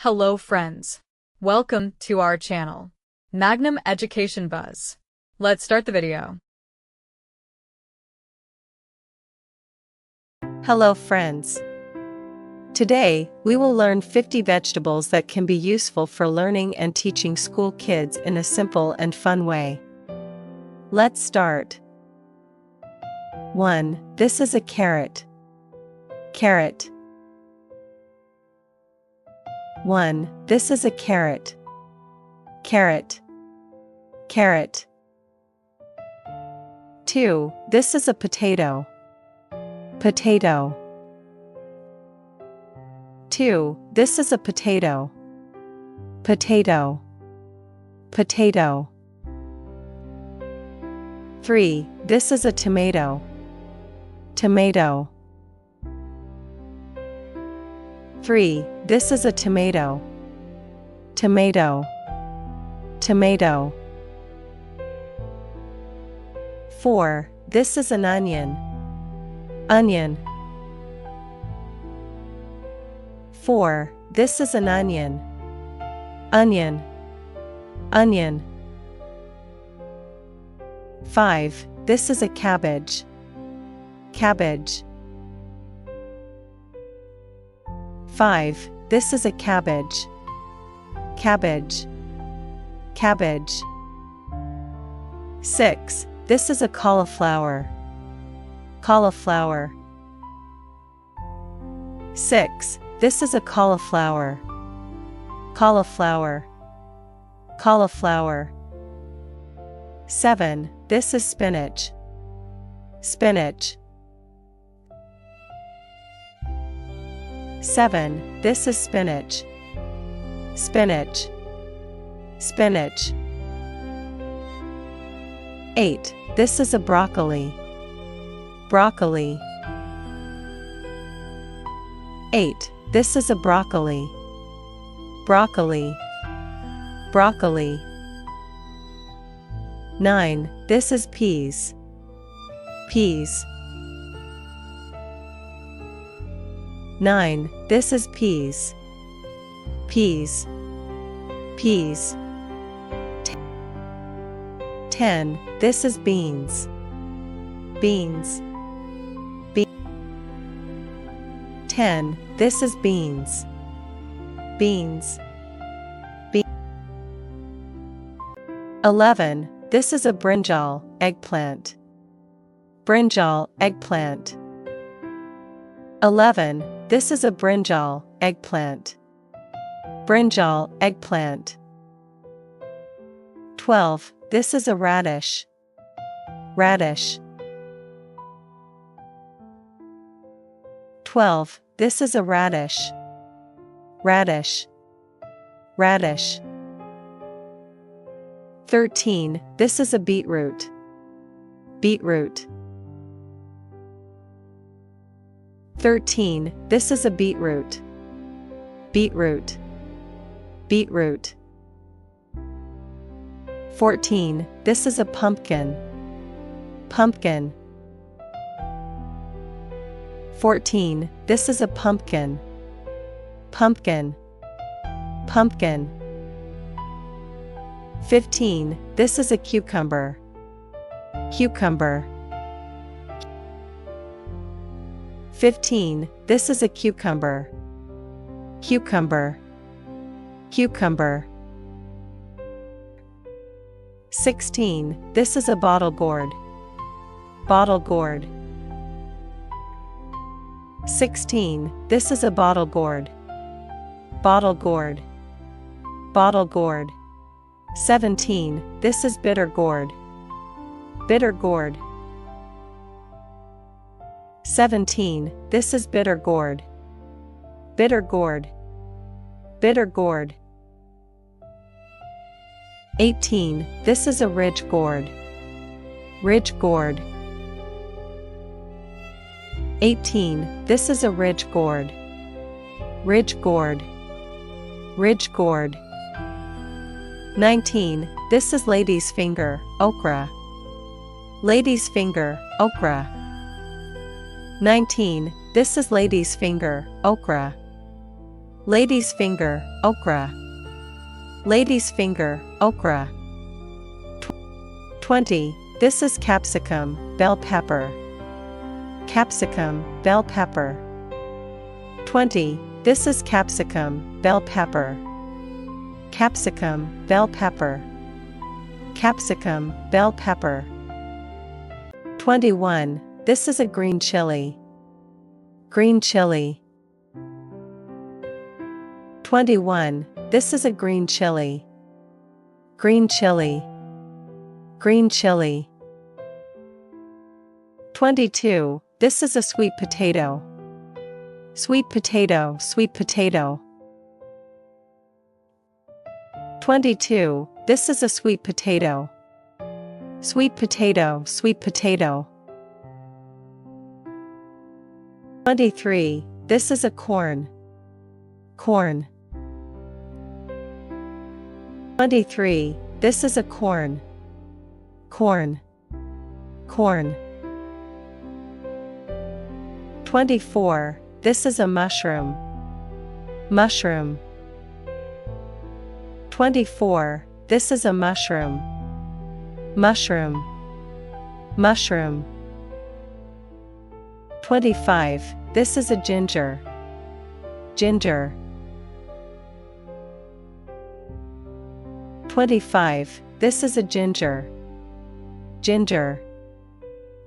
Hello friends. Welcome to our channel, Magnum Education Buzz. Let's start the video. Hello friends. Today, we will learn 50 vegetables that can be useful for learning and teaching school kids in a simple and fun way. Let's start. 1. This is a carrot. Carrot. 1. This is a carrot. Carrot. Carrot. 2. This is a potato. Potato. 2. This is a potato. Potato. Potato. 3. This is a tomato. Tomato. 3. This is a tomato. Tomato. Tomato. 4. This is an onion. Onion. 4. This is an onion. Onion. Onion. 5. This is a cabbage. Cabbage. 5. This is a cabbage. Cabbage. Cabbage. 6. This is a cauliflower. Cauliflower. 6. This is a cauliflower. Cauliflower. Cauliflower. 7. This is spinach. Spinach. 7. This is spinach. Spinach. Spinach. 8. This is a broccoli. Broccoli. 8. This is a broccoli. Broccoli. Broccoli. 9. This is peas. Peas. 9. This is peas. Peas. Peas. 10. This is beans. Beans. 10. This is beans. Beans. 11. This is a brinjal, eggplant. Brinjal, eggplant. 11. This is a brinjal, eggplant. Brinjal, eggplant. 12. This is a radish. Radish. 12. This is a radish. Radish. Radish. 13. This is a beetroot. Beetroot. 13. This is a beetroot. Beetroot. Beetroot. 14. This is a pumpkin. Pumpkin. 14. This is a pumpkin. Pumpkin. Pumpkin. 15. This is a cucumber. Cucumber. 15. This is a cucumber. Cucumber. Cucumber. 16. This is a bottle gourd. Bottle gourd. 16. This is a bottle gourd. Bottle gourd. Bottle gourd. 17. This is bitter gourd. Bitter gourd. 17. This is bitter gourd. Bitter gourd. Bitter gourd. 18. This is a ridge gourd. Ridge gourd. 18. This is a ridge gourd. Ridge gourd. Ridge gourd. 19. This is lady's finger, okra. Lady's finger, okra. 19. This is lady's finger, okra. Lady's finger, okra. Lady's finger, okra. 20. This is capsicum, bell pepper. Capsicum, bell pepper. 20. This is capsicum, bell pepper. Capsicum, bell pepper. Capsicum, bell pepper. 21. This is a green chili. Green chili. 21. This is a green chili. Green chili. Green chili. 22. This is a sweet potato. Sweet potato, sweet potato. 22. This is a sweet potato. Sweet potato, sweet potato. 23. This is a corn. Corn. 23. This is a corn. Corn. Corn. 24. This is a mushroom. Mushroom. 24. This is a mushroom. Mushroom. Mushroom. 25. This is a ginger. Ginger. 25. This is a ginger. Ginger.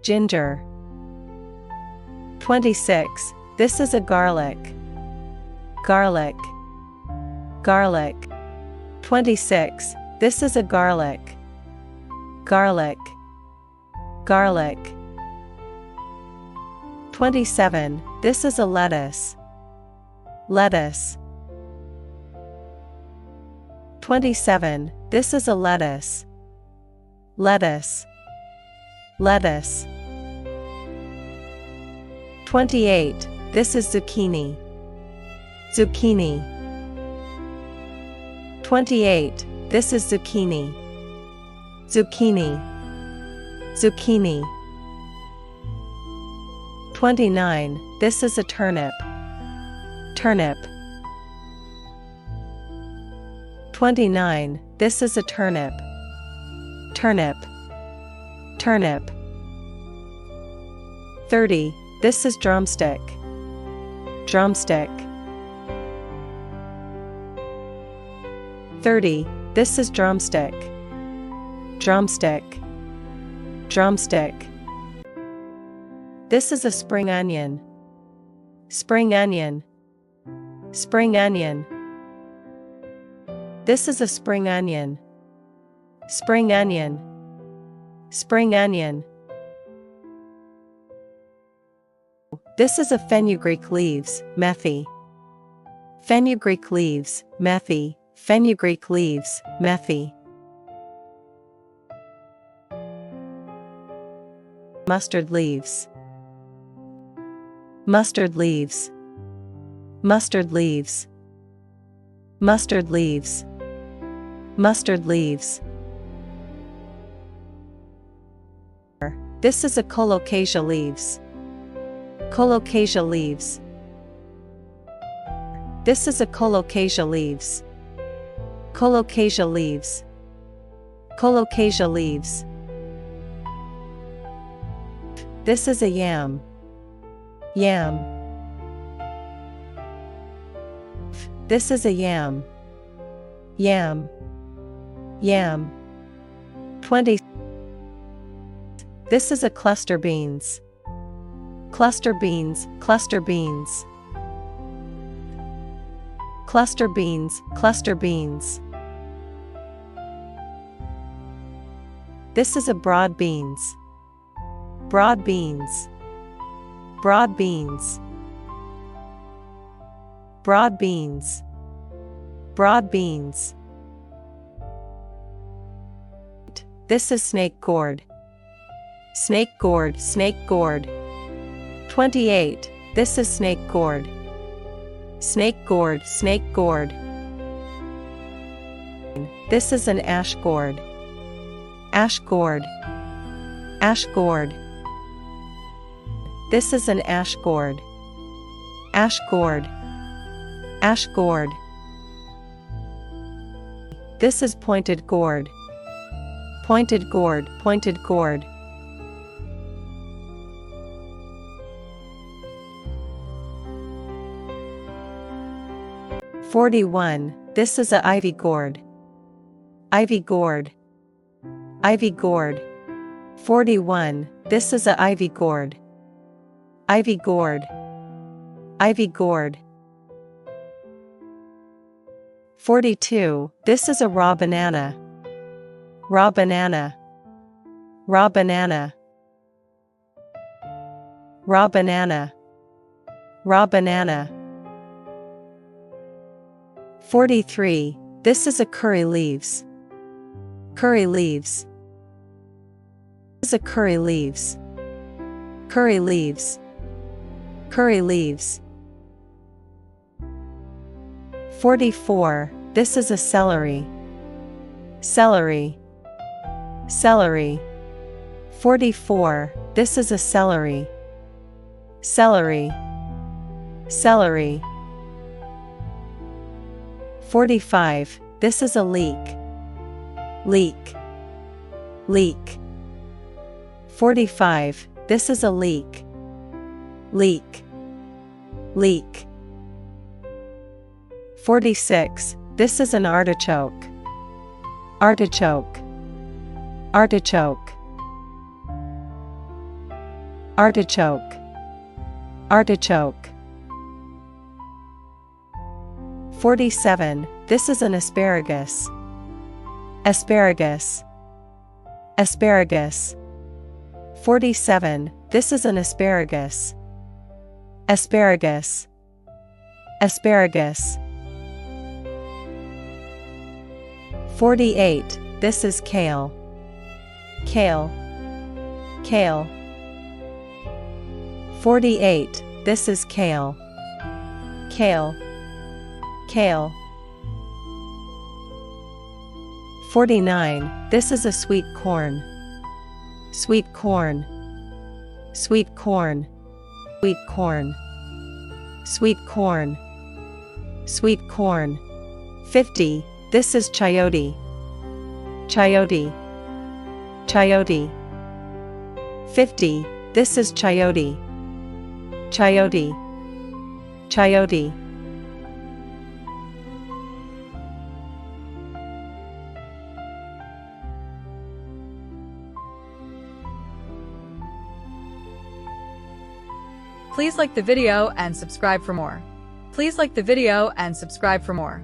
Ginger. 26. This is a garlic. Garlic. Garlic. 26. This is a garlic. Garlic. Garlic. 27. This is a lettuce. Lettuce. 27. This is a lettuce. Lettuce. Lettuce. 28. This is zucchini. Zucchini. 28. This is zucchini. Zucchini. Zucchini. 29. This is a turnip. Turnip. 29. This is a turnip. Turnip. Turnip. 30. This is drumstick. Drumstick. 30. This is drumstick. Drumstick. Drumstick. This is a spring onion. Spring onion. Spring onion. This is a spring onion. Spring onion. Spring onion. This is a fenugreek leaves, methy. Fenugreek leaves, methy. Fenugreek leaves, methy. Mustard leaves. Mustard leaves. Mustard leaves. Mustard leaves. Mustard leaves. This is a colocasia leaves. Colocasia leaves. This is a colocasia leaves. Colocasia leaves. Colocasia leaves. This is a yam. Yam. This is a yam. Yam. Yam. 20. This is a cluster beans. Cluster beans. Cluster beans. Cluster beans. Cluster beans. This is a broad beans. Broad beans. Broad beans. Broad beans. Broad beans. This is snake gourd. Snake gourd. Snake gourd. 28. This is snake gourd. Snake gourd. Snake gourd. This is an ash gourd. Ash gourd. Ash gourd. This is an ash gourd. Ash gourd. Ash gourd. This is pointed gourd. Pointed gourd, pointed gourd. "41. This is a ivy gourd. Ivy gourd. Ivy gourd. 41. This is a ivy gourd. Ivy gourd. Ivy gourd. 42. This is a raw banana. Raw banana. Raw banana. Raw banana. Raw banana. 43. This is a curry leaves. Curry leaves. This is a curry leaves. Curry leaves. Curry leaves. 44. This is a celery. Celery. Celery. 44. This is a celery. Celery. Celery. 45. This is a leek. Leek. Leek. 45. This is a leek. Leek. Leek. 46. This is an artichoke. Artichoke. Artichoke. Artichoke. Artichoke. 47. This is an asparagus. Asparagus. Asparagus. 47. This is an asparagus. Asparagus. Asparagus. 48. This is kale. Kale. Kale. 48. This is kale. Kale. Kale. 49. This is a sweet corn. Sweet corn. Sweet corn. Sweet corn. Sweet corn. Sweet corn. 50. This is chayote. Chayote. Chayote. 50. This is chayote. Chayote. Chayote. Please like the video and subscribe for more. Please like the video and subscribe for more.